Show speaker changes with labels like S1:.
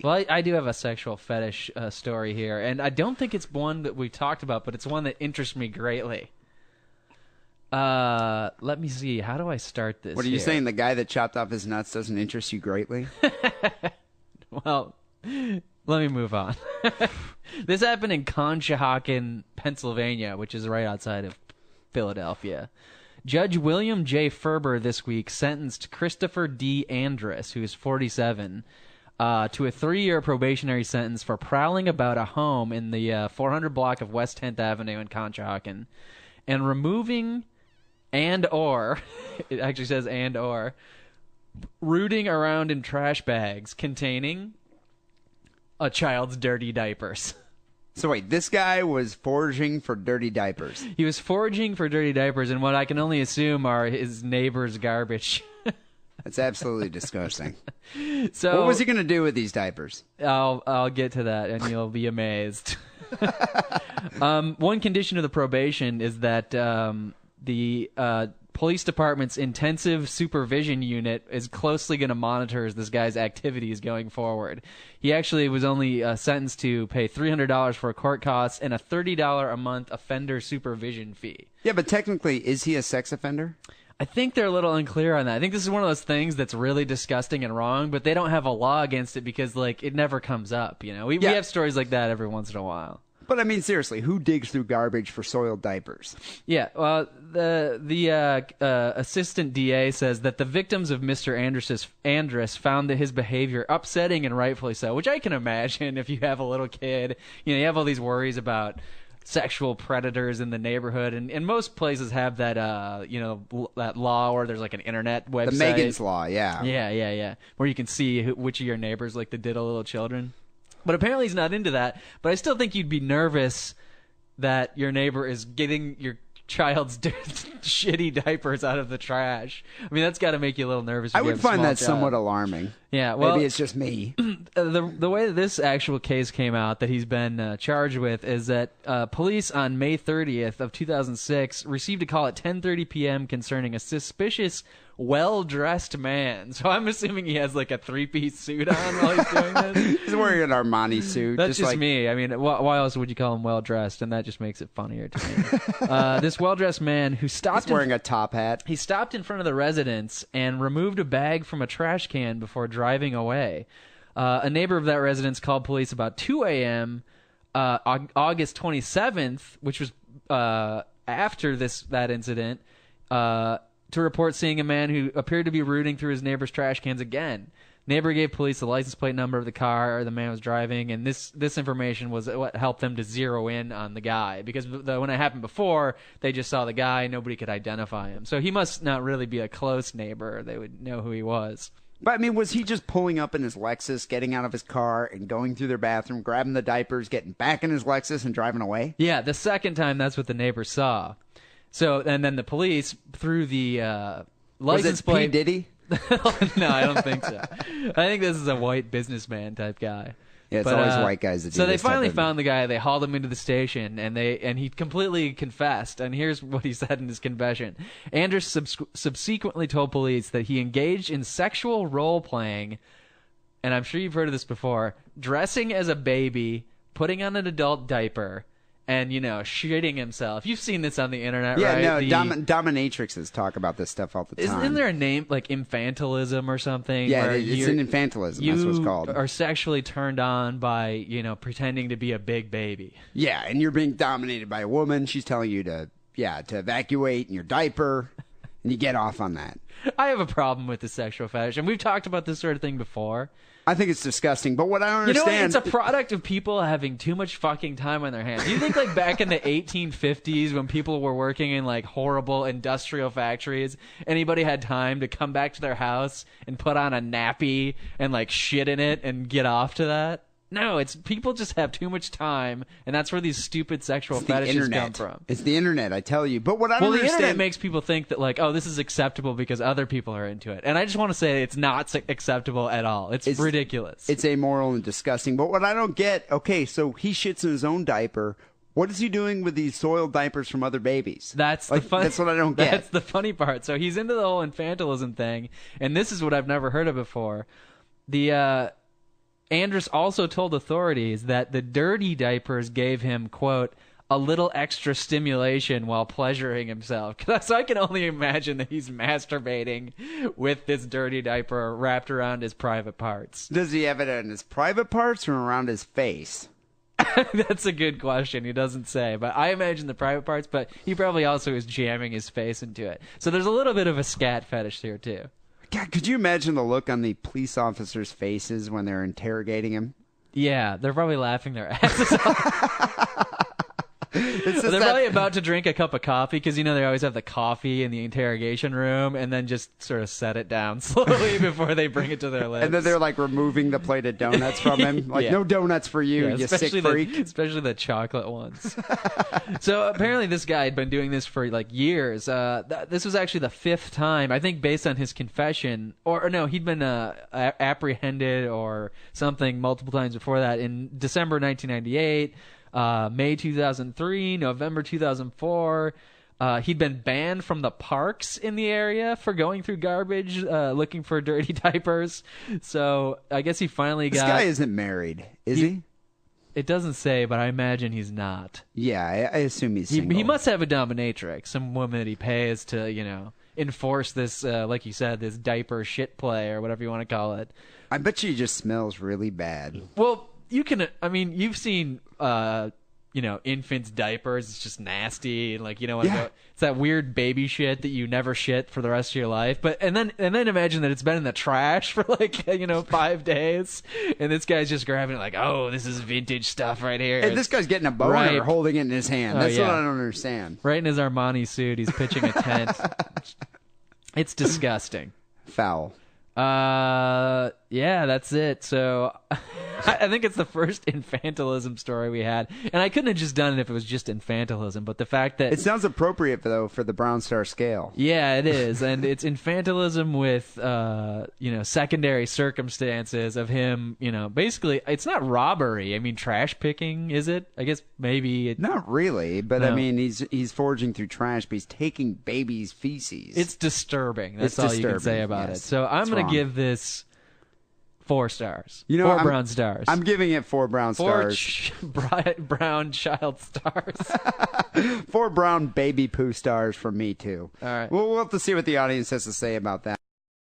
S1: Well, I do have a sexual fetish story here, and I don't think it's one that we talked about, but it's one that interests me greatly. Let me see. How do I start this?
S2: What are you
S1: here?
S2: saying? The guy that chopped off his nuts doesn't interest you greatly?
S1: Well, let me move on. This happened in Conshohocken, Pennsylvania, which is right outside of Philadelphia. Judge William J. Ferber this week sentenced Christopher D. Andrus, who is 47, to a 3-year probationary sentence for prowling about a home in the 400 block of West 10th Avenue in Conshohocken and removing and/or, it actually says and/or, rooting around in trash bags containing a child's dirty diapers.
S2: So wait, this guy was foraging for dirty diapers.
S1: He was foraging for dirty diapers and what I can only assume are his neighbor's garbage.
S2: That's absolutely disgusting.
S1: So
S2: what was he going to do with these diapers?
S1: I'll get to that, and you'll be amazed. One condition of the probation is that the police department's intensive supervision unit is closely going to monitor this guy's activities going forward. He actually was only sentenced to pay $300 for court costs and a $30 a month offender supervision fee.
S2: Yeah, but technically, is he a sex offender?
S1: I think they're a little unclear on that. I think this is one of those things that's really disgusting and wrong, but they don't have a law against it because, like, it never comes up, you know? We have stories like that every once in a while.
S2: But I mean, seriously, who digs through garbage for soiled diapers?
S1: Yeah, well, the assistant DA says that the victims of Mr. Andrus found that his behavior upsetting and rightfully so, which I can imagine if you have a little kid. You know, you have all these worries about sexual predators in the neighborhood, and most places have that, that law where there's like an internet website.
S2: The Megan's Law, yeah.
S1: Yeah. Where you can see which of your neighbors like the diddle little children. But apparently he's not into that. But I still think you'd be nervous that your neighbor is getting your child's shitty diapers out of the trash. I mean, that's got to make you a little nervous.
S2: I would find that somewhat alarming.
S1: Yeah, well,
S2: maybe it's just me.
S1: The way that this actual case came out that he's been charged with is that police on May 30th of 2006 received a call at 10:30 p.m. concerning a suspicious well-dressed man. So I'm assuming he has like a 3-piece suit on while he's doing this.
S2: He's wearing an Armani suit.
S1: That's just
S2: like
S1: me. I mean, why else would you call him well-dressed? And that just makes it funnier to me. This well-dressed man who stopped...
S2: He's wearing a top hat.
S1: He stopped in front of the residence and removed a bag from a trash can before driving away. A neighbor of that residence called police about 2 a.m. August 27th, which was after that incident, to report seeing a man who appeared to be rooting through his neighbor's trash cans again. Neighbor gave police the license plate number of the car the man was driving, and this information was what helped them to zero in on the guy. Because when it happened before, they just saw the guy, nobody could identify him. So he must not really be a close neighbor. They would know who he was.
S2: But, I mean, was he just pulling up in his Lexus, getting out of his car, and going through their bathroom, grabbing the diapers, getting back in his Lexus, and driving away?
S1: Yeah, the second time, that's what the neighbor saw. So, and then the police, through the license plate...
S2: P. Diddy?
S1: No, I don't think so. I think this is a white businessman type guy.
S2: Yeah, it's always white guys that do
S1: So they
S2: this type
S1: finally
S2: of-
S1: found the guy. They hauled him into the station, and he completely confessed. And here's what he said in his confession. Andrus subsequently told police that he engaged in sexual role-playing, and I'm sure you've heard of this before, dressing as a baby, putting on an adult diaper, and, shitting himself. You've seen this on the internet, right?
S2: Yeah, no, dominatrixes talk about this stuff all the time.
S1: Isn't there a name, like infantilism or something?
S2: Yeah, it's an infantilism. That's what it's called.
S1: You are sexually turned on by, pretending to be a big baby.
S2: Yeah, and you're being dominated by a woman. She's telling you to evacuate in your diaper, and you get off on that.
S1: I have a problem with the sexual fetish, and we've talked about this sort of thing before.
S2: I think it's disgusting, but what I don't understand...
S1: It's a product of people having too much fucking time on their hands. Do you think, like, back in the 1850s when people were working in, like, horrible industrial factories, anybody had time to come back to their house and put on a nappy and, like, shit in it and get off to that? No, it's people just have too much time, and that's where these stupid sexual fetishes come from.
S2: It's the internet, I tell you. But what I don't understand...
S1: the internet makes people think that, like, oh, this is acceptable because other people are into it. And I just want to say it's not acceptable at all. It's ridiculous.
S2: It's amoral and disgusting. But what I don't get... Okay, so he shits in his own diaper. What is he doing with these soiled diapers from other babies?
S1: That's what I don't get. That's the funny part. So he's into the whole infantilism thing, and this is what I've never heard of before. Andrus also told authorities that the dirty diapers gave him, quote, a little extra stimulation while pleasuring himself. So I can only imagine that he's masturbating with this dirty diaper wrapped around his private parts.
S2: Does he have it in his private parts or around his face?
S1: That's a good question. He doesn't say, but I imagine the private parts, but he probably also is jamming his face into it. So there's a little bit of a scat fetish here, too.
S2: God, could you imagine the look on the police officers' faces when they're interrogating him?
S1: Yeah, they're probably laughing their asses off. They're probably about to drink a cup of coffee because, you know, they always have the coffee in the interrogation room and then just sort of set it down slowly before they bring it to their lips.
S2: And then they're like removing the plate of donuts from him. Like, no donuts for you, you sick freak.
S1: Especially the chocolate ones. So apparently this guy had been doing this for like years. This was actually the 5th time, I think, based on his confession. Or no, he'd been apprehended or something multiple times before that in December 1998. May 2003, November 2004. He'd been banned from the parks in the area for going through garbage, looking for dirty diapers. So I guess he finally got...
S2: This guy isn't married, is he?
S1: It doesn't say, but I imagine he's not.
S2: Yeah, I assume he's single.
S1: He must have a dominatrix, some woman that he pays to, you know, enforce this, like you said, this diaper shit play or whatever you want to call it.
S2: I bet you he just smells really bad.
S1: Well... You can, I mean, you've seen, you know, infants' diapers. It's just nasty, and like, you know, it's that weird baby shit that you never shit for the rest of your life. But and then imagine that it's been in the trash for like, you know, 5 days, and this guy's just grabbing it like, oh, this is vintage stuff right here.
S2: And this guy's getting a boner holding it in his hand. That's what I don't understand.
S1: Right in his Armani suit, he's pitching a tent. It's disgusting.
S2: Foul.
S1: Yeah, that's it. So I think it's the first infantilism story we had. And I couldn't have just done it if it was just infantilism, but the fact that...
S2: It sounds appropriate, though, for the Brown Star scale.
S1: Yeah, it is. And it's infantilism with, you know, secondary circumstances of him, you know, basically, it's not robbery. I mean, trash picking, is it? I guess maybe...
S2: Not really, but I mean, he's foraging through trash, but he's taking babies' feces.
S1: It's disturbing. That's all you can say about it. So I'm going to give this 4 stars. You know, 4 brown stars.
S2: I'm giving it 4 brown stars.
S1: 4 brown child stars.
S2: 4 brown baby poo stars from me, too.
S1: All right.
S2: We'll have to see what the audience has to say about that.